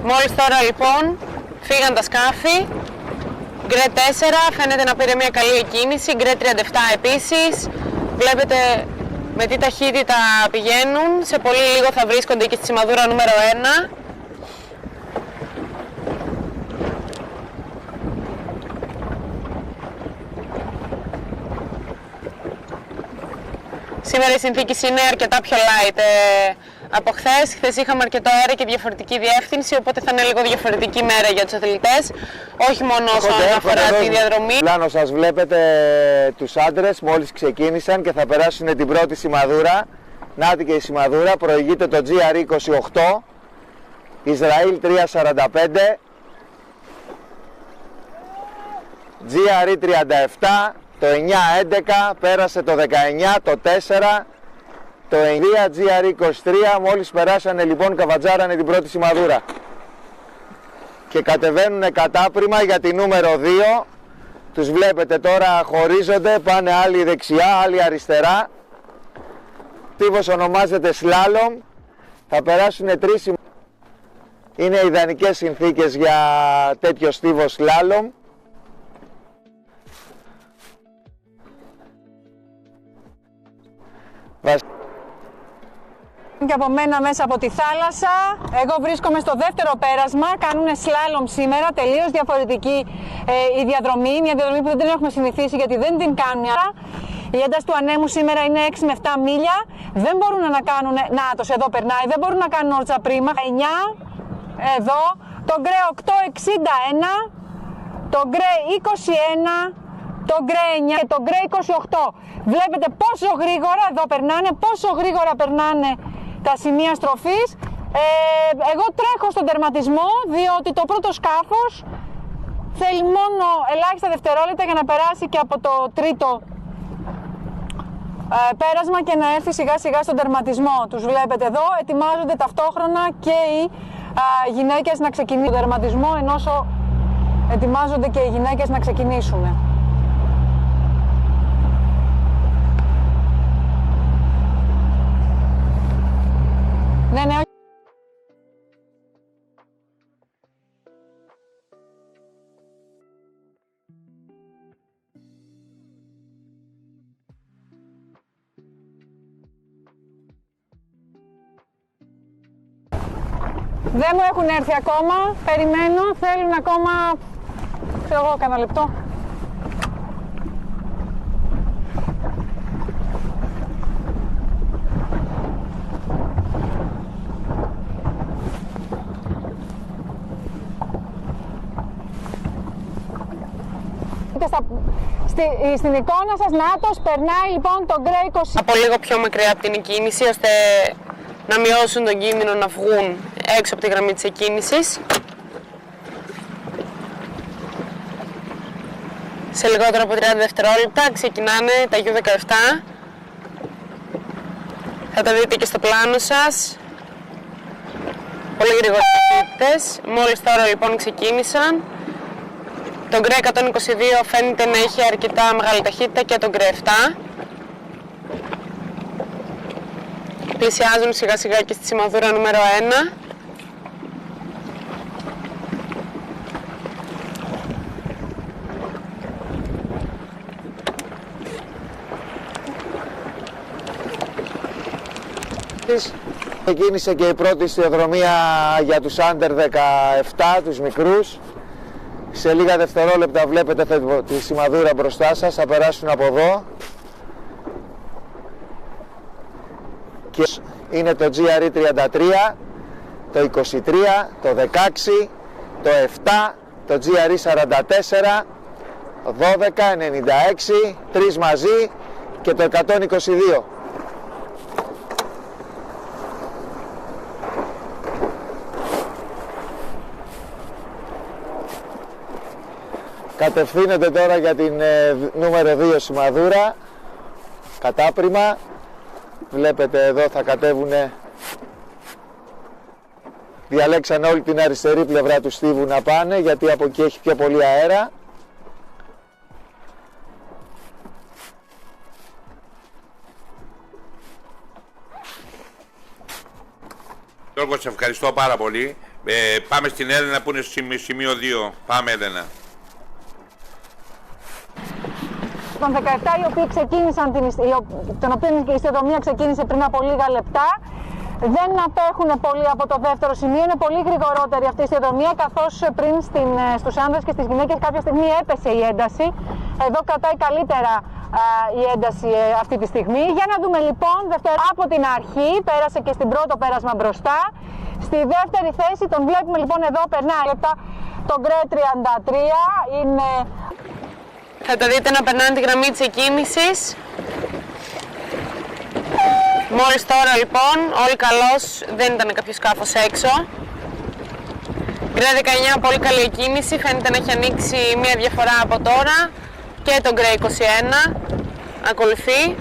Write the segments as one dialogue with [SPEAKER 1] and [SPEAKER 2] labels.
[SPEAKER 1] Μόλις τώρα λοιπόν φύγαν τα σκάφη. Γκρε 4 φαίνεται να πήρε μια καλή εκκίνηση, Γκρε 37 επίσης. Βλέπετε με τι ταχύτητα πηγαίνουν, σε πολύ λίγο θα βρίσκονται και στη σημαδούρα νούμερο 1. Σήμερα η συνθήκη είναι αρκετά πιο light από χθες. Χθες είχαμε αρκετό αέρα και διαφορετική διεύθυνση, οπότε θα είναι λίγο διαφορετική μέρα για τους αθλητές. Όχι μόνο όσον αφορά τη διαδρομή.
[SPEAKER 2] Πλάνο σας βλέπετε τους άντρες, μόλις ξεκίνησαν και θα περάσουν την πρώτη σημαδούρα. Νάτι και η σημαδούρα, προηγείται το GR28, Ισραήλ 345, GR37, το 9-11, πέρασε το 19, το 4, το 9, GR23, μόλις περάσανε λοιπόν καβατζάρανε την πρώτη σημαδούρα. Και κατεβαίνουν κατάπρημα για τη νούμερο 2, τους βλέπετε τώρα χωρίζονται, πάνε άλλοι δεξιά, άλλοι αριστερά. Στίβος ονομάζεται σλάλομ, θα περάσουν 3 σημαδούρα. Είναι ιδανικές συνθήκες για τέτοιο στίβο σλάλομ.
[SPEAKER 3] Και από μένα μέσα από τη θάλασσα, εγώ βρίσκομαι στο δεύτερο πέρασμα, κάνουν σλάλομ σήμερα, τελείως διαφορετική η διαδρομή, μια διαδρομή που δεν την έχουμε συνηθίσει γιατί δεν την κάνουν. Η ένταση του ανέμου σήμερα είναι 6 με 7 μίλια, δεν μπορούν να κάνουν, νάτος εδώ περνάει, δεν μπορούν να κάνουν όρτσα πρίμα. 9, εδώ, το γκρε 861, το γκρε 21, το γκρε 9 και το γκρε 28. Βλέπετε πόσο γρήγορα εδώ περνάνε, πόσο γρήγορα περνάνε τα σημεία στροφής. Εγώ τρέχω στον τερματισμό διότι το πρώτο σκάφος θέλει μόνο ελάχιστα δευτερόλεπτα για να περάσει και από το τρίτο πέρασμα και να έρθει σιγά σιγά στον τερματισμό. Τους βλέπετε εδώ, ετοιμάζονται ταυτόχρονα και οι γυναίκες να ξεκινήσουν τον τερματισμό ενώ ετοιμάζονται και οι γυναίκες να ξεκινήσουν. Ναι. Δεν μου έχουν έρθει ακόμα, περιμένω, θέλουν ακόμα, ξέρω εγώ, κάνα λεπτό. Στην εικόνα σας, νάτος, περνάει λοιπόν το γκρε 20.
[SPEAKER 1] Από λίγο πιο μακριά από την εκκίνηση, ώστε να μειώσουν τον κίνδυνο να βγουν έξω από τη γραμμή της εκκίνησης. Σε λιγότερο από 30 δευτερόλεπτα ξεκινάνε τα U17. Θα τα δείτε και στο πλάνο σας. Πολύ γρήγορες ταχύτητες. Μόλις τώρα λοιπόν ξεκίνησαν. Το γκρε 122 φαίνεται να έχει αρκετά μεγάλη ταχύτητα και το γκρε 7. Πλησιάζουν σιγά σιγά και στη σημαδούρα νούμερο 1.
[SPEAKER 2] Ξεκίνησε και η πρώτη σταδιοδρομία για τους Under 17, τους μικρούς. Σε λίγα δευτερόλεπτα βλέπετε τη σημαδούρα μπροστά σας, θα περάσουν από εδώ. Και είναι το GR33, το 23, το 16, το 7, το GR44, το 12, 96, 3 μαζί και το 122. Κατευθύνεται τώρα για την νούμερο 2 σημαδούρα, κατάπρημα. Βλέπετε εδώ θα κατέβουν, διαλέξαν όλη την αριστερή πλευρά του στίβου να πάνε γιατί από εκεί έχει πιο πολύ αέρα.
[SPEAKER 4] Γιώργο, σε ευχαριστώ πάρα πολύ. Πάμε στην Έλενα που είναι στο σημείο 2. Πάμε, Έλενα.
[SPEAKER 3] Των 17 οι οποίοι ξεκίνησαν, τον οποίο η ιστιοδρομία ξεκίνησε πριν από λίγα λεπτά, δεν απέχουν πολύ από το δεύτερο σημείο, είναι πολύ γρηγορότερη αυτή η ιστιοδρομία, καθώς πριν στους άνδρες και στις γυναίκες κάποια στιγμή έπεσε η ένταση. Εδώ κρατάει καλύτερα η ένταση αυτή τη στιγμή. Για να δούμε λοιπόν, από την αρχή πέρασε και στην πρώτο πέρασμα μπροστά. Στη δεύτερη θέση τον βλέπουμε λοιπόν εδώ, περνάει τον Γκρε 33, είναι...
[SPEAKER 1] Θα τα δείτε να περνάνε τη γραμμή της εκκίνησης. Μόλις τώρα λοιπόν, όλοι καλώς, δεν ήταν κάποιο σκάφος έξω. Γκρε 19, πολύ καλή εκκίνηση, φαίνεται να έχει ανοίξει μία διαφορά από τώρα. Και τον Γκρε 21 ακολουθεί.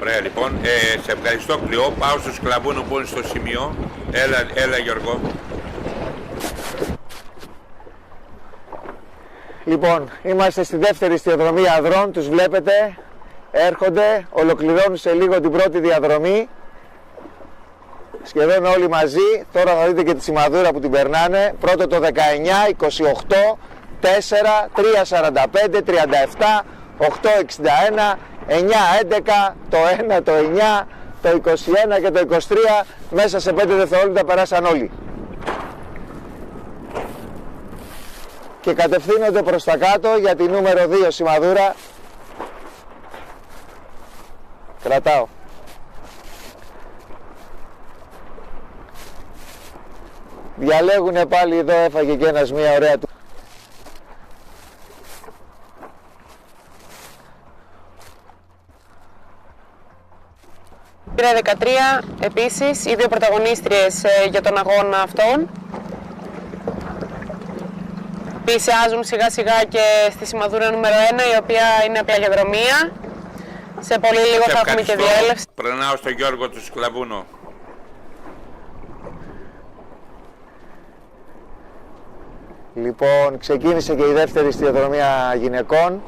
[SPEAKER 4] Ωραία, λοιπόν, σε ευχαριστώ, Κλειό. Πάω στο Σκλαβούνο που είναι στο σημείο. Έλα Γιώργο.
[SPEAKER 2] Λοιπόν, είμαστε στη δεύτερη ιστιοδρομή Αδρών, τους βλέπετε, έρχονται, ολοκληρώνουν σε λίγο την πρώτη διαδρομή. Σχεδόν όλοι μαζί, τώρα θα δείτε και τη σημαδούρα που την περνάνε. Πρώτο το 19, 28, 4, 3, 45, 37, 8, 61, 9, 11, το 1, το 9, το 21 και το 23, μέσα σε 5 δευτερόλεπτα περάσαν όλοι. Και κατευθύνονται προς τα κάτω για τη νούμερο 2 σημαδούρα. Κρατάω. Διαλέγουνε πάλι εδώ, έφαγε και ένας μια ωραία του.
[SPEAKER 1] Γκρε 13, επίσης, οι δύο πρωταγωνίστριες για τον αγώνα αυτόν. Πλησιάζουν σιγά σιγά και στη σημαδούρα νούμερο 1, η οποία είναι απλά για δρομία. Σε πολύ λίγο θα έχουμε και διέλευση.
[SPEAKER 4] Περνάω στον Γιώργο του Σκλαβούνο.
[SPEAKER 2] Λοιπόν, ξεκίνησε και η δεύτερη ιστιοδρομία γυναικών.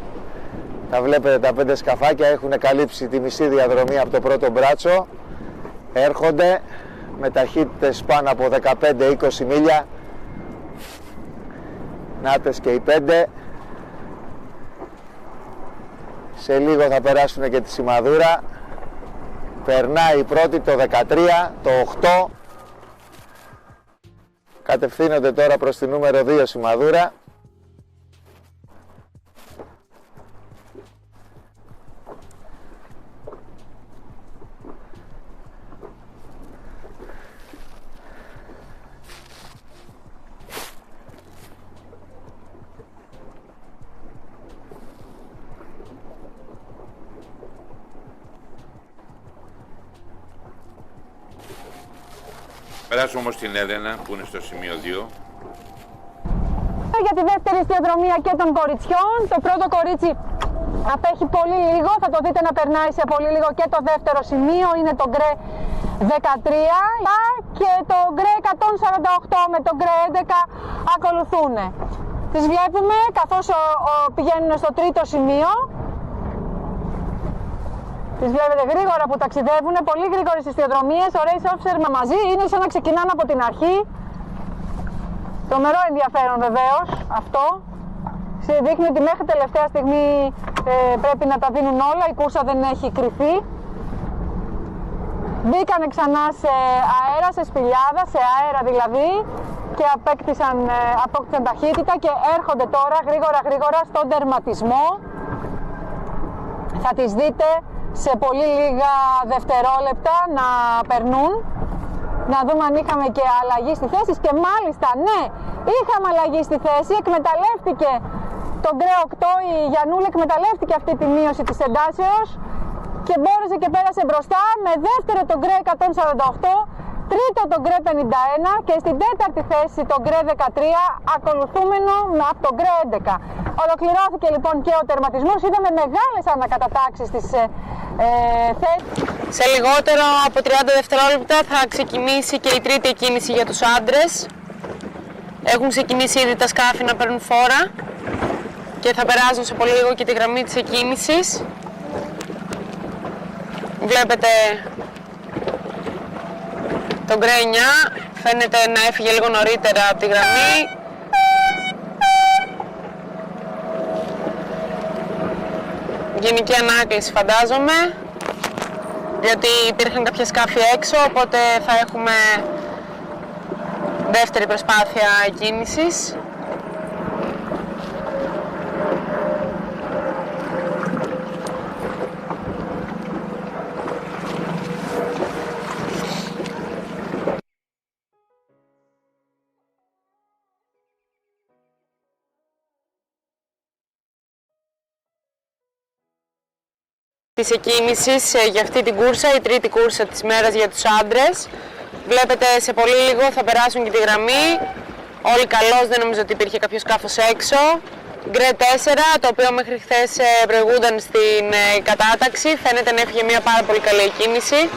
[SPEAKER 2] Τα βλέπετε, τα 5 σκαφάκια έχουν καλύψει τη μισή διαδρομή από το πρώτο μπράτσο. Έρχονται με ταχύτητες πάνω από 15-20 μίλια. Νάτες και οι 5. Σε λίγο θα περάσουν και τη σημαδούρα. Περνάει η πρώτη, το 13, το 8. Κατευθύνονται τώρα προς τη νούμερο 2 σημαδούρα.
[SPEAKER 4] Περάσουμε όμως την Έλενα που είναι στο σημείο 2.
[SPEAKER 3] Για τη δεύτερη ιστιοδρομία και των κοριτσιών. Το πρώτο κορίτσι απέχει πολύ λίγο, θα το δείτε να περνάει σε πολύ λίγο και το δεύτερο σημείο. Είναι το Γκρε 13 και το Γκρε 148 με το Γκρε 11 ακολουθούν. Τις βλέπουμε καθώς πηγαίνουν στο τρίτο σημείο. Τις βλέπετε γρήγορα που ταξιδεύουν, πολύ γρήγορες ιστιοδρομίες, ωραίοι officer μαζί, είναι σαν να ξεκινάνε από την αρχή. Τρομερό ενδιαφέρον βεβαίως αυτό. Δείχνει ότι μέχρι τελευταία στιγμή πρέπει να τα δίνουν όλα, η κούρσα δεν έχει κρυφεί. Μπήκανε ξανά σε αέρα, σε σπηλιάδα, σε αέρα δηλαδή, και απόκτησαν ταχύτητα και έρχονται τώρα γρήγορα στον τερματισμό. Θα τις δείτε σε πολύ λίγα δευτερόλεπτα να περνούν. Να δούμε αν είχαμε και αλλαγή στη θέση. Και μάλιστα, ναι, είχαμε αλλαγή στη θέση. Εκμεταλλεύτηκε τον Γκρε 8, η Γιαννούλα εκμεταλλεύτηκε αυτή τη μείωση της εντάσεως και μπόρεσε και πέρασε μπροστά με δεύτερο τον Γκρε 148, τρίτο τον Γκρε 51 και στην τέταρτη θέση τον Γκρε 13, ακολουθούμενο από τον Γκρε 11. Ολοκληρώθηκε λοιπόν και ο τερματισμός. Είδαμε μεγάλες ανακατατάξεις στις θέσεις.
[SPEAKER 1] Σε λιγότερο από 30 δευτερόλεπτα θα ξεκινήσει και η τρίτη εκκίνηση για τους άντρες. Έχουν ξεκινήσει ήδη τα σκάφη να παίρνουν φόρα. και θα περάσουν σε πολύ λίγο και τη γραμμή της εκκίνησης. Βλέπετε το γκρε 9, φαίνεται να έφυγε λίγο νωρίτερα από τη γραμμή. Γενική ανάκληση φαντάζομαι, διότι υπήρχαν κάποια σκάφη έξω, οπότε θα έχουμε δεύτερη προσπάθεια εκκίνησης. Της εκκίνησης για αυτή την κούρσα, η τρίτη κούρσα της μέρας για τους άντρες. Βλέπετε σε πολύ λίγο θα περάσουν και τη γραμμή. Όλοι καλώς, δεν νομίζω ότι υπήρχε κάποιο σκάφος έξω. Γκρε 4, το οποίο μέχρι χθες προηγούνταν στην κατάταξη. Φαίνεται να έφυγε μια πάρα πολύ καλή εκκίνηση.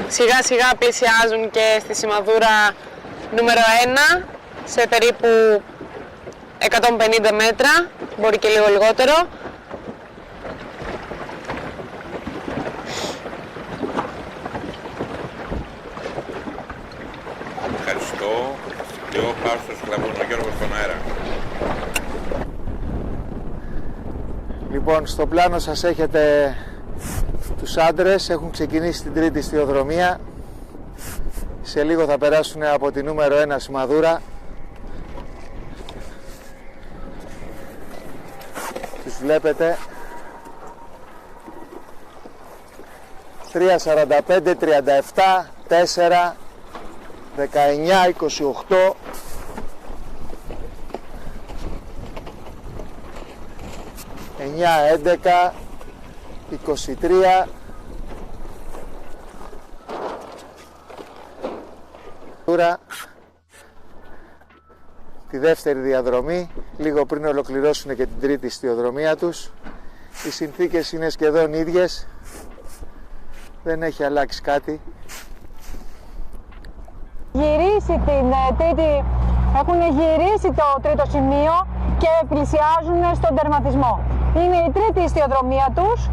[SPEAKER 1] Σιγά σιγά πλησιάζουν και στη σημαδούρα νούμερο 1, σε περίπου 150 μέτρα, μπορεί και λίγο λιγότερο.
[SPEAKER 4] Ευχαριστώ. Εγώ πάω στο Σκλαβούνο, Γιώργο στον αέρα.
[SPEAKER 2] Λοιπόν, στο πλάνο σας έχετε τους άντρες, έχουν ξεκινήσει την τρίτη στιοδρομία. Σε λίγο θα περάσουν από τη νούμερο 1 σημαδούρα. Τους βλέπετε 3.45, 37, 4, 19, 28, 9, 11, 23, τώρα τη δεύτερη διαδρομή, λίγο πριν ολοκληρώσουν και την τρίτη στιοδρομία τους. Οι συνθήκες είναι σχεδόν ίδιες, δεν έχει αλλάξει κάτι.
[SPEAKER 3] Γυρίσει την τρίτη, έχουν γυρίσει το τρίτο σημείο και πλησιάζουν στον τερματισμό. Είναι η τρίτη ιστιοδρομία τους.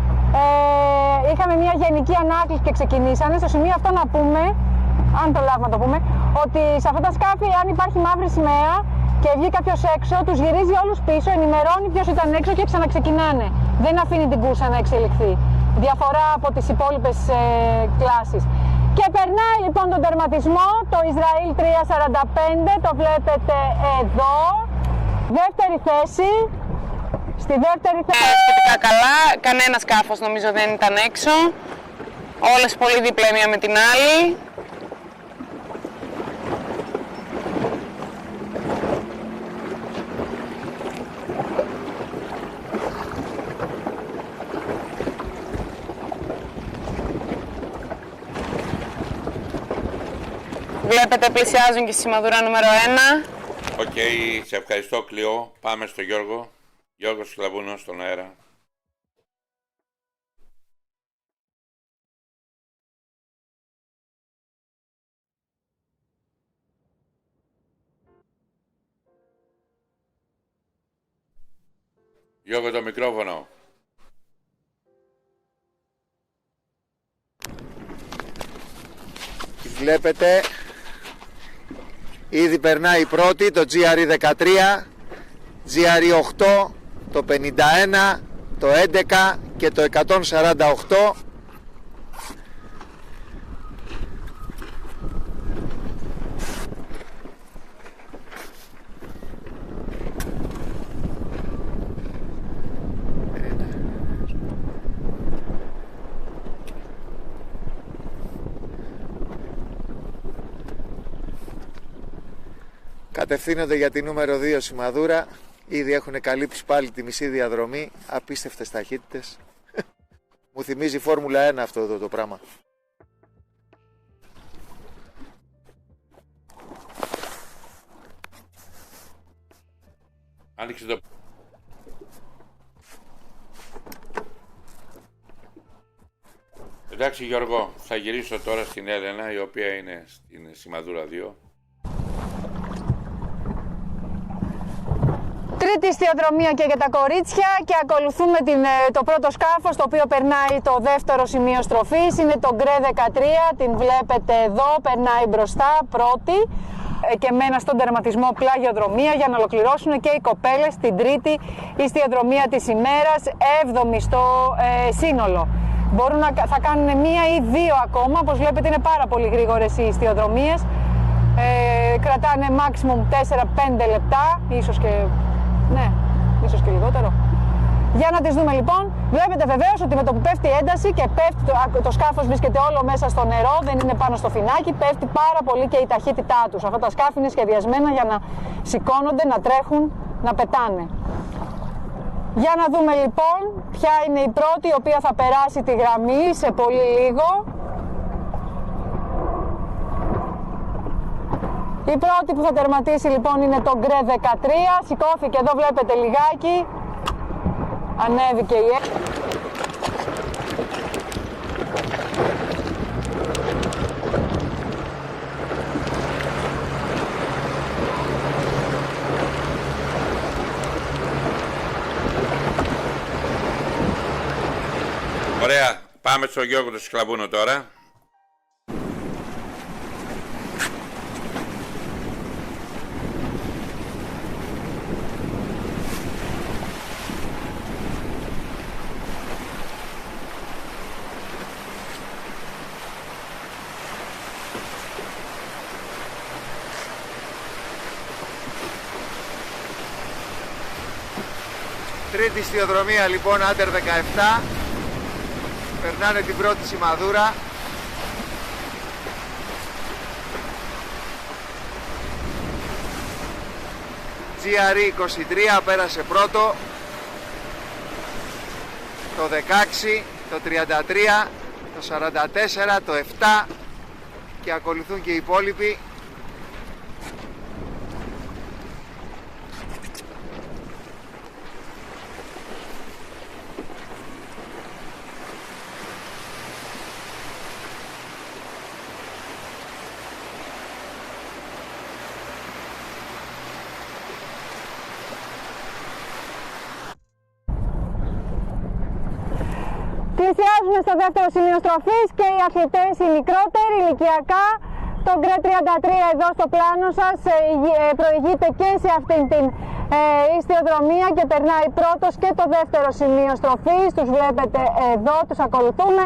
[SPEAKER 3] Είχαμε μια γενική ανάκληση και ξεκινήσανε. Στο σημείο αυτό να πούμε, αν προλάβουμε να το πούμε, ότι σε αυτά τα σκάφη, αν υπάρχει μαύρη σημαία και βγει κάποιος έξω, τους γυρίζει όλους πίσω, ενημερώνει ποιος ήταν έξω και ξαναξεκινάνε. Δεν αφήνει την κούρσα να εξελιχθεί. Διαφορά από τις υπόλοιπες κλάσεις. Και περνάει λοιπόν τον τερματισμό, το Ισραήλ 345, το βλέπετε εδώ. Δεύτερη θέση. Στη δεύτερη θέση.
[SPEAKER 1] Σχετικά καλά, κανένα σκάφος νομίζω δεν ήταν έξω. Όλες πολύ δίπλα η μία με την άλλη. Βλέπετε πλησιάζουν και στη σημαδούρα νούμερο 1.
[SPEAKER 4] Οκ, σε ευχαριστώ Κλειό. Πάμε στο Γιώργο. Γιώργος Σκλαβούνος στον αέρα. Γιώργο, το μικρόφωνο.
[SPEAKER 2] Βλέπετε, ήδη περνάει η πρώτη, το GRE 13, GRE 8, το 51, το 11 και το 148. Κατευθύνονται για τη νούμερο 2 σημαδούρα. Ήδη έχουν καλύψει πάλι τη μισή διαδρομή. Απίστευτες ταχύτητες. Μου θυμίζει Φόρμουλα 1 αυτό εδώ το πράγμα.
[SPEAKER 4] Άνοιξε το... Εντάξει Γιώργο, θα γυρίσω τώρα στην Έλενα, η οποία είναι στην σημαδούρα 2.
[SPEAKER 3] Τρίτη ιστιοδρομία και για τα κορίτσια και ακολουθούμε το πρώτο σκάφος το οποίο περνάει το δεύτερο σημείο στροφής. Είναι το Γκρε 13, την βλέπετε εδώ, περνάει μπροστά πρώτη και με ένα στον τερματισμό πλάγιοδρομία για να ολοκληρώσουν και οι κοπέλες την τρίτη ιστιοδρομία της ημέρας, 7η στο σύνολο. Θα κάνουν μία ή δύο ακόμα, όπως βλέπετε είναι πάρα πολύ γρήγορες οι ιστιοδρομίες. Κρατάνε maximum 4-5 λεπτά, ίσως και λιγότερο. Για να τις δούμε λοιπόν, βλέπετε βεβαίως ότι με το που πέφτει η ένταση και πέφτει το σκάφος βρίσκεται όλο μέσα στο νερό, δεν είναι πάνω στο φινάκι, πέφτει πάρα πολύ και η ταχύτητά τους. Αυτά τα σκάφη είναι σχεδιασμένα για να σηκώνονται, να τρέχουν, να πετάνε. Για να δούμε λοιπόν ποια είναι η πρώτη η οποία θα περάσει τη γραμμή σε πολύ λίγο. Η πρώτη που θα τερματίσει λοιπόν είναι το Γκρε 13, σηκώθηκε εδώ βλέπετε λιγάκι, ανέβηκε η
[SPEAKER 4] Ωραία, πάμε στο Γιώργο του Σκλαβούνου τώρα.
[SPEAKER 2] Τρίτη ιστιοδρομία λοιπόν, Under 17. Περνάνε την πρώτη σημαδούρα. GRE 23 πέρασε πρώτο. Το 16, το 33, το 44, το 7 και ακολουθούν και οι υπόλοιποι.
[SPEAKER 3] Πλησιάζουμε στο δεύτερο σημείο στροφής και οι αθλητές οι μικρότεροι ηλικιακά. Το Γκρε 33 εδώ στο πλάνο σας προηγείται και σε αυτήν την ιστιοδρομία και περνάει πρώτος και το δεύτερο σημείο στροφής. Τους βλέπετε εδώ, τους ακολουθούμε.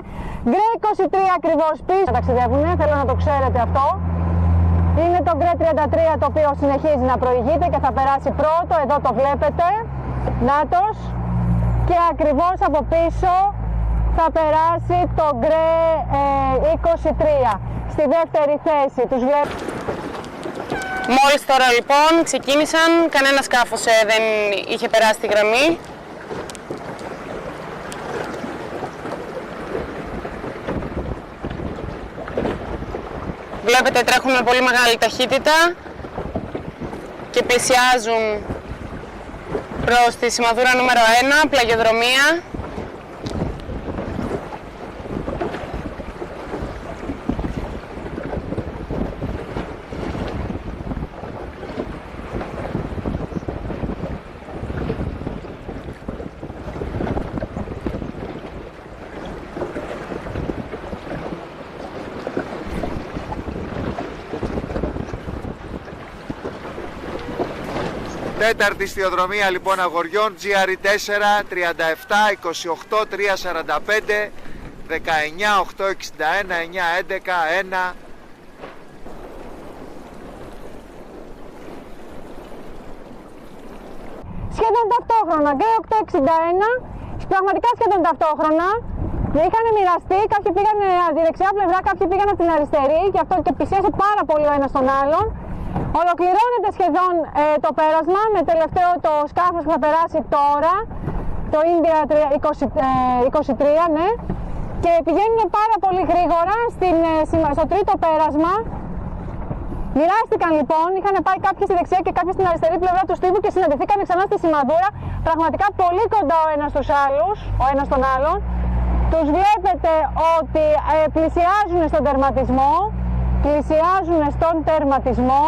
[SPEAKER 3] Γκρε 23 ακριβώς πίσω ταξιδεύουνε, θέλω να το ξέρετε αυτό. Είναι το Γκρε 33 το οποίο συνεχίζει να προηγείται και θα περάσει πρώτο, εδώ το βλέπετε. Νάτος. Και ακριβώς από πίσω θα περάσει το Γκρε 23 στη δεύτερη θέση. Τους βλέπω.
[SPEAKER 1] Μόλις τώρα λοιπόν ξεκίνησαν, κανένα σκάφος δεν είχε περάσει τη γραμμή. Βλέπετε τρέχουν με πολύ μεγάλη ταχύτητα και πλησιάζουν προς τη σημαδούρα νούμερο 1, πλαγιοδρομία.
[SPEAKER 2] Τέταρτη ιστιοδρομία λοιπόν αγοριών, GRE 4, 37, 28, 345, 19, 8, 61, 9, 11, 1.
[SPEAKER 3] Σχεδόν ταυτόχρονα, Γκρε 861, πραγματικά σχεδόν ταυτόχρονα. Είχαν μοιραστεί, κάποιοι πήγαν από τη δεξιά πλευρά, κάποιοι πήγαν από την αριστερή και αυτό και πλησίασε πάρα πολύ ο ένας τον άλλον. Ολοκληρώνεται σχεδόν το πέρασμα με τελευταίο το σκάφος που θα περάσει τώρα, το India 23, ναι, και πηγαίνουν πάρα πολύ γρήγορα στο τρίτο πέρασμα. Μοιράστηκαν λοιπόν, είχαν πάει κάποιοι στη δεξιά και κάποιοι στην αριστερή πλευρά του στίβου και συναντηθήκαν ξανά στη σημαδούρα, πραγματικά πολύ κοντά ο ένας στους άλλους, ο ένας τον άλλον. Τους βλέπετε ότι πλησιάζουν στον τερματισμό, πλησιάζουν στον τερματισμό.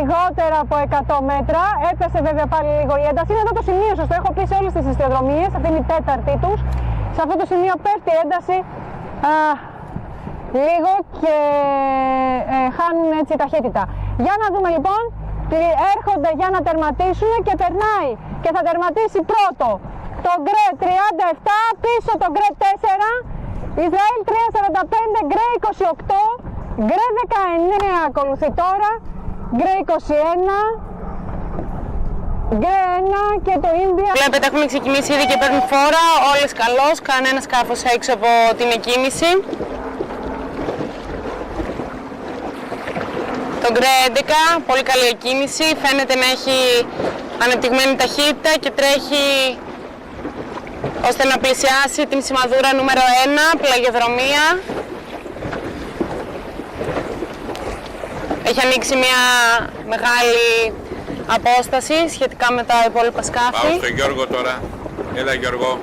[SPEAKER 3] λιγότερα από 100 μέτρα. Έπεσε βέβαια πάλι λίγο η ένταση. Είναι εδώ το σημείο, σας το έχω πει σε όλες τις ιστιοδρομίες. Αυτή είναι η τέταρτη τους. Σε αυτό το σημείο πέφτει η ένταση λίγο και χάνουν έτσι ταχύτητα. Για να δούμε λοιπόν, έρχονται για να τερματίσουν και περνάει και θα τερματίσει πρώτο το γκρε 37, πίσω το γκρε 4, Ισραήλ 3.45, γκρε 28, γκρε 19 ακολουθεί τώρα, γκρε 21, γκρε 1 και το Ίνδια.
[SPEAKER 1] Βλέπετε έχουμε ξεκινήσει ήδη και παίρνουν φόρα, όλες καλώς, κανένα σκάφος έξω από την εκκίνηση. Το γκρε 11, πολύ καλή εκκίνηση, φαίνεται να έχει ανεπτυγμένη ταχύτητα και τρέχει ώστε να πλησιάσει την σημαδούρα νούμερο 1, πλαγιοδρομία. Έχει ανοίξει μια μεγάλη απόσταση σχετικά με τα υπόλοιπα σκάφη.
[SPEAKER 4] Πάω στον Γιώργο τώρα. Έλα Γιώργο.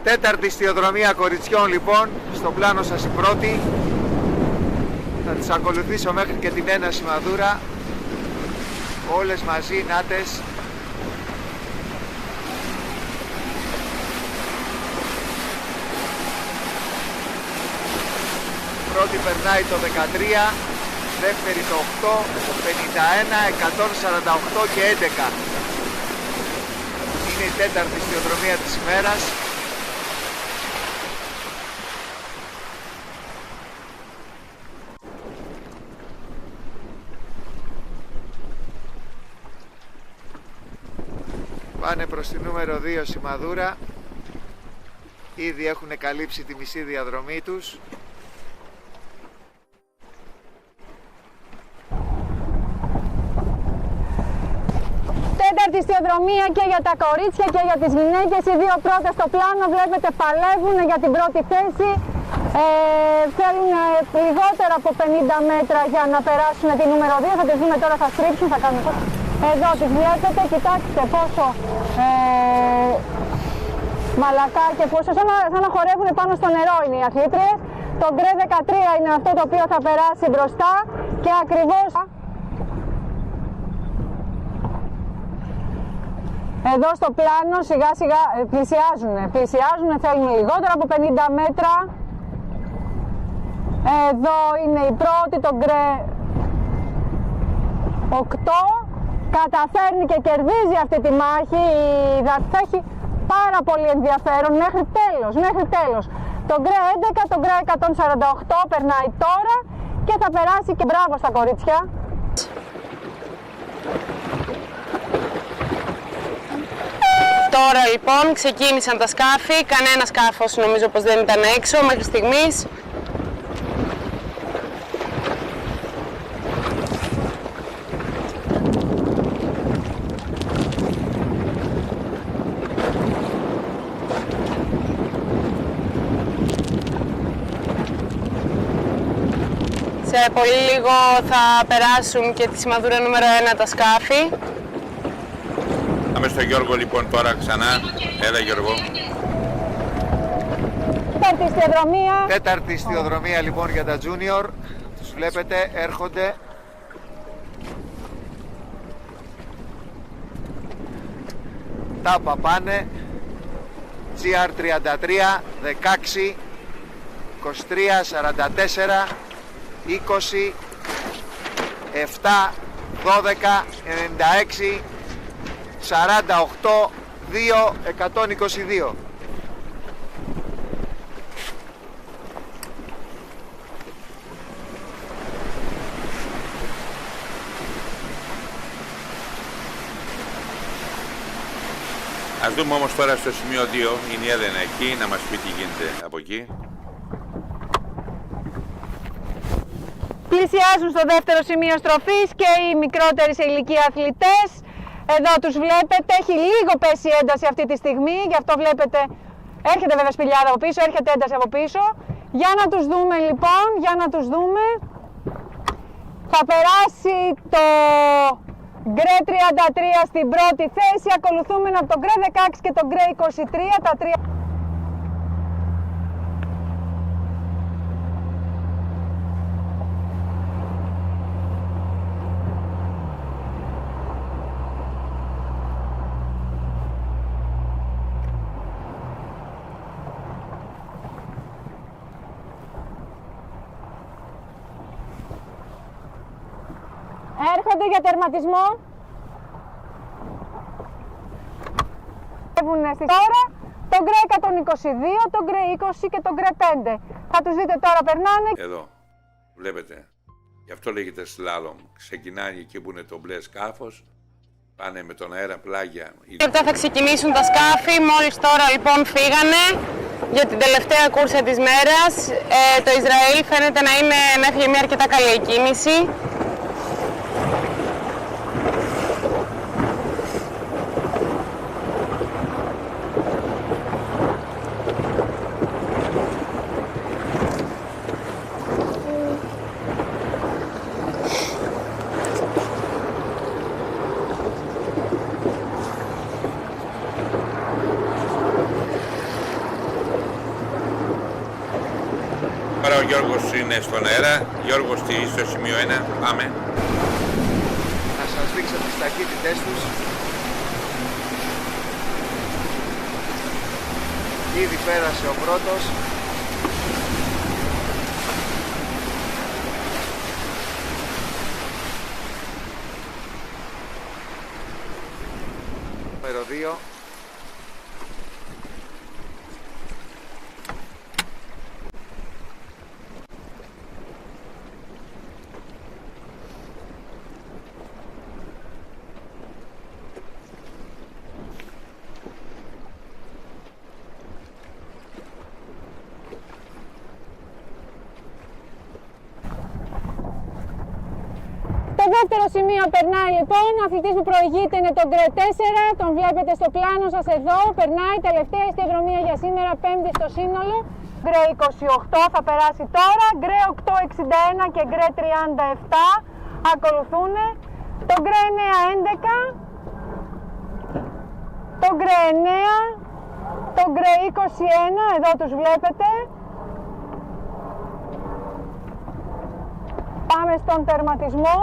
[SPEAKER 2] Τέταρτη ιστιοδρομία κοριτσιών λοιπόν, στο πλάνο σας η πρώτη. Θα τις ακολουθήσω μέχρι και την ένα σημαδούρα. Όλες μαζί, νάτες. Πρώτη περνάει το 13, δεύτερη το 8, 51, 148 και 11. Είναι η τέταρτη ιστιοδρομία της ημέρας. Πάνε προς τη νούμερο 2 σημαδούρα. Ήδη έχουν καλύψει τη μισή διαδρομή τους.
[SPEAKER 3] Τέταρτη ιστιοδρομία και για τα κορίτσια και για τις γυναίκες. Οι δύο πρώτες στο πλάνο βλέπετε παλεύουν για την πρώτη θέση. Θέλουν λιγότερα από 50 μέτρα για να περάσουν τη νούμερο 2. Θα τις δούμε τώρα, θα στρίψουν, θα κάνουν. Εδώ τις βλέπετε, κοιτάξτε πόσο μαλακά και πόσο σαν να χορεύουν πάνω στο νερό είναι οι αθλήτριες. Το γκρε 13 είναι αυτό το οποίο θα περάσει μπροστά και ακριβώς εδώ στο πλάνο σιγά σιγά πλησιάζουν, θέλουν λιγότερα από 50 μέτρα. Εδώ είναι η πρώτη, το γκρε 8. Καταφέρνει και κερδίζει αυτή τη μάχη, θα έχει πάρα πολύ ενδιαφέρον μέχρι τέλος. Το γκρε 11, το γκρε 148 περνάει τώρα και θα περάσει και μπράβο στα κορίτσια.
[SPEAKER 1] Τώρα λοιπόν ξεκίνησαν τα σκάφη, κανένα σκάφος νομίζω πως δεν ήταν έξω μέχρι στιγμής. Σε πολύ λίγο θα περάσουν και τη σημαδούρα νούμερο 1 τα σκάφη.
[SPEAKER 4] Πάμε στο Γιώργο λοιπόν τώρα ξανά. Έλα Γιώργο.
[SPEAKER 3] Τέταρτη ιστιοδρομία.
[SPEAKER 2] Τέταρτη ιστιοδρομία λοιπόν για τα Junior. Τους βλέπετε, έρχονται. Τα παπάνε. GR33, 16, 23, 44, 20, 7, 12, 96, 48, 2, 122.
[SPEAKER 4] Ας δούμε όμως τώρα στο σημείο 2, είναι η Έλενα εκεί, να μας πει τι γίνεται από εκεί.
[SPEAKER 3] Πλησιάζουν στο δεύτερο σημείο στροφής και οι μικρότεροι σε ηλικία αθλητές. Εδώ τους βλέπετε, έχει λίγο πέσει η ένταση αυτή τη στιγμή, γι' αυτό βλέπετε, έρχεται βέβαια σπηλιάδα από πίσω, έρχεται ένταση από πίσω. Για να τους δούμε λοιπόν, θα περάσει το γκρε 33 στην πρώτη θέση, ακολουθούμενο από το γκρε 16 και το γκρε 23, τα τρία. για τερματισμό. Τώρα τον γκρε 122, τον γκρε 20 και τον γκρε 5. Θα τους δείτε τώρα περνάνε.
[SPEAKER 4] Εδώ, βλέπετε. Γι' αυτό λέγεται σλάλομ. Ξεκινάει εκεί που είναι το μπλε σκάφος. Πάνε με τον αέρα πλάγια.
[SPEAKER 1] Λεπτά θα ξεκινήσουν τα σκάφη. Μόλις τώρα λοιπόν φύγανε για την τελευταία κούρσα της μέρας. Το Ισραήλ φαίνεται να έφυγε μια αρκετά καλή εκκίνηση.
[SPEAKER 4] Τώρα ο Γιώργος είναι στον αέρα. Γιώργος στο σημείο 1. Πάμε.
[SPEAKER 2] Να σας δείξω τις ταχύτητες τους. Ήδη πέρασε ο πρώτος. Νούμερο 2.
[SPEAKER 3] Το δεύτερο σημείο περνάει λοιπόν, ο αθλητής που προηγείται είναι τον γκρε 4, τον βλέπετε στο πλάνο σας εδώ, περνάει τελευταία ιστιοδρομία για σήμερα, πέμπτη στο σύνολο. Γκρε 28 θα περάσει τώρα, γκρε 861 και γκρε 37 ακολουθούν, το γκρε 911, το γκρε 9, το γκρε 21, εδώ τους βλέπετε. Πάμε στον τερματισμό.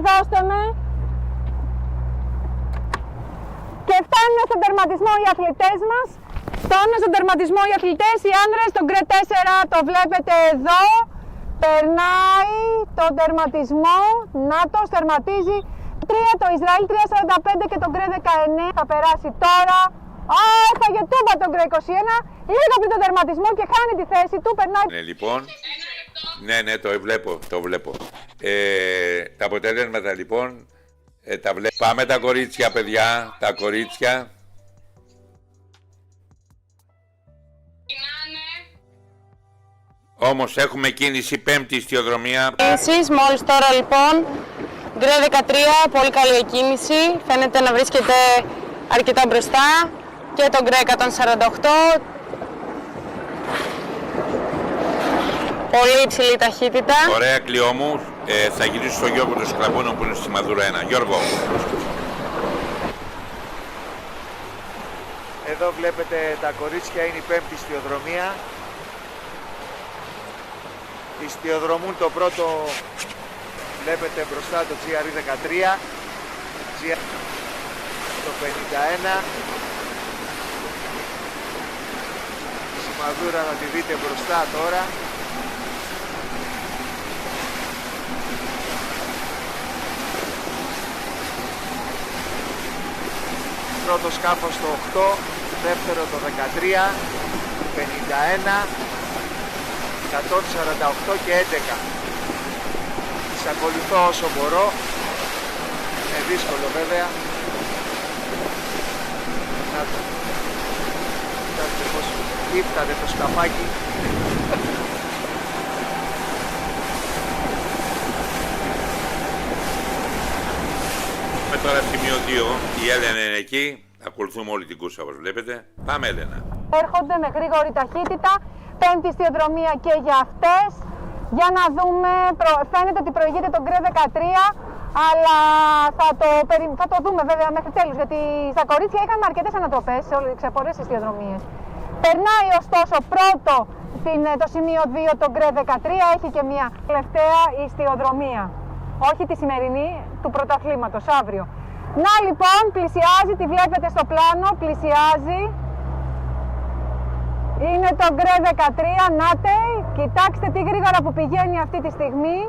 [SPEAKER 3] Δώστε με. Και φτάνουν στον τερματισμό οι αθλητές μας. Φτάνουν στον τερματισμό οι αθλητές, οι άνδρες, τον γκρε 4 το βλέπετε εδώ. Περνάει τον τερματισμό, να το τερματίζει. 3 το Ισραήλ, 3.45 και τον γκρε 19 θα περάσει τώρα. Έφαγε τούμπα τον γκρε 21, λίγο πριν τον τερματισμό και χάνει τη θέση του, περνάει.
[SPEAKER 4] Ναι, λοιπόν. Ναι, το βλέπω. Τα αποτέλεσματα λοιπόν, τα βλέπω. Πάμε τα κορίτσια, παιδιά, τα κορίτσια. Όμως έχουμε κίνηση πέμπτη ιστιοδρομία.
[SPEAKER 1] Κίνησης, μόλις τώρα λοιπόν, γκρε 13, πολύ καλή εκκίνηση, φαίνεται να βρίσκεται αρκετά μπροστά και τον γκρε 148. Πολύ υψηλή ταχύτητα.
[SPEAKER 4] Ωραία, Κλειό μου. Θα γυρίσω στο Γιώργο του Σκλαβούνου που είναι στη Μαδούρα 1. Γιώργο.
[SPEAKER 2] Εδώ βλέπετε τα κορίτσια, είναι η πέμπτη ιστιοδρομία. Ιστιοδρομούν το πρώτο, βλέπετε μπροστά το GRE 13, το 51. Η σημαδούρα να τη δείτε μπροστά τώρα. Πρώτο σκάφος το 8, δεύτερο το 13, 51, 148 και 11. Τις ακολουθώ όσο μπορώ. Είναι δύσκολο βέβαια. Κοιτάξτε πως ύφτανε το σκαφάκι.
[SPEAKER 4] Με τώρα σημείο 2, η Έλενα είναι εκεί. Ακολουθούμε όλη την κούρσα όπως βλέπετε. Πάμε, Έλενα.
[SPEAKER 3] Έρχονται με γρήγορη ταχύτητα, πέμπτη ιστιοδρομία και για αυτές. Για να δούμε, φαίνεται ότι προηγείται τον γκρε 13, αλλά θα το δούμε βέβαια μέχρι τέλους, γιατί στα κορίτσια είχαμε αρκετές ανατροπές σε πολλές ιστιοδρομίες. Περνάει ωστόσο πρώτο το σημείο 2 το γκρε 13, έχει και μια τελευταία ιστιοδρομία. Όχι τη σημερινή, του πρωταθλήματος, αύριο. Να λοιπόν, πλησιάζει, τη βλέπετε στο πλάνο, πλησιάζει. Είναι το γκρε 13, νάτε, κοιτάξτε τι γρήγορα που πηγαίνει αυτή τη στιγμή.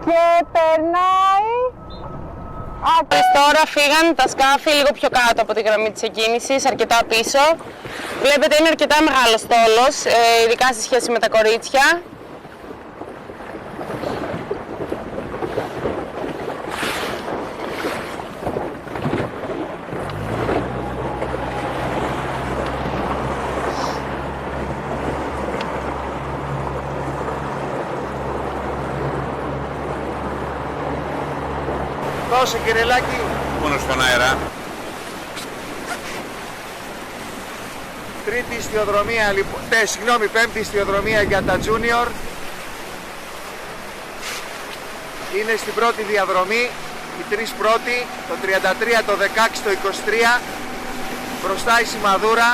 [SPEAKER 3] Και περνάει.
[SPEAKER 1] Τώρα φύγαν τα σκάφη λίγο πιο κάτω από τη γραμμή της εκκίνησης, αρκετά πίσω. Βλέπετε είναι αρκετά μεγάλος στόλος, ειδικά σε σχέση με τα κορίτσια.
[SPEAKER 2] Δώσε Κυριλάκη.
[SPEAKER 4] Μόνο στον αέρα.
[SPEAKER 2] Τρίτη ιστιοδρομία, λοιπόν, πέμπτη ιστιοδρομία για τα Junior. Είναι στην πρώτη διαδρομή, οι τρεις πρώτοι, το 33, το 16, το 23. Μπροστά η σημαδούρα.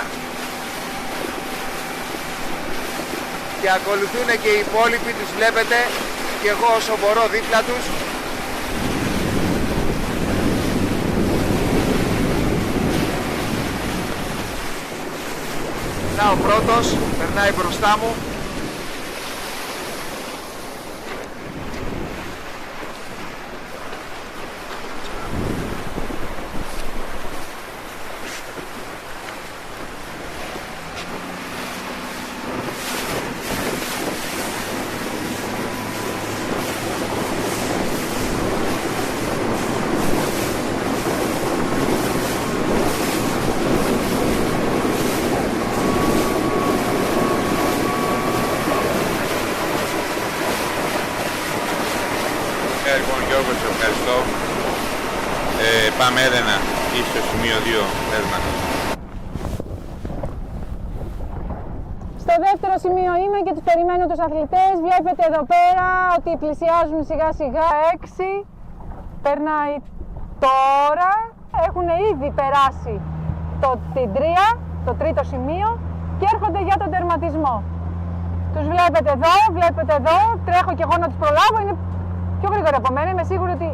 [SPEAKER 2] Και ακολουθούν και οι υπόλοιποι, τους βλέπετε, και εγώ όσο μπορώ δίπλα τους. Να ο πρώτος, περνάει μπροστά μου.
[SPEAKER 4] Λοιπόν Γιώργο, σε ευχαριστώ. Πάμε Έλενα, είσαι στο σημείο 2, πες μας.
[SPEAKER 3] Στο δεύτερο σημείο είμαι και τους περιμένω τους αθλητές. Βλέπετε εδώ πέρα ότι πλησιάζουν σιγά σιγά 6. Περνάει τώρα. Έχουν ήδη περάσει την 3, το τρίτο σημείο και έρχονται για τον τερματισμό. Τους βλέπετε εδώ, τρέχω και εγώ να τους προλάβω. Είναι πιο γρήγορα από μένα, είμαι σίγουρη ότι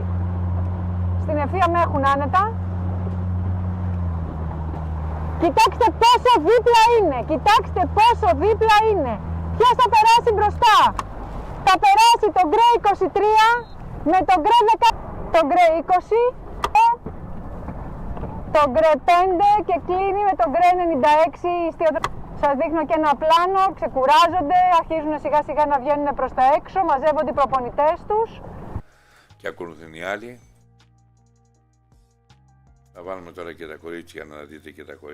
[SPEAKER 3] στην ευθεία με έχουν άνετα. Κοιτάξτε πόσο δίπλα είναι, Ποιος θα περάσει μπροστά? Θα περάσει το γκρε 23 με το γκρε 10, το γκρε 20, το γκρε 5 και κλείνει με το γκρε 96. Σας δείχνω και ένα πλάνο, ξεκουράζονται, αρχίζουν σιγά σιγά να βγαίνουν προς τα έξω, μαζεύονται οι προπονητές τους.
[SPEAKER 4] Και ακολουθούν οι άλλοι. Θα βάλουμε τώρα και τα κορίτσια να δείτε και τα κορίτσια.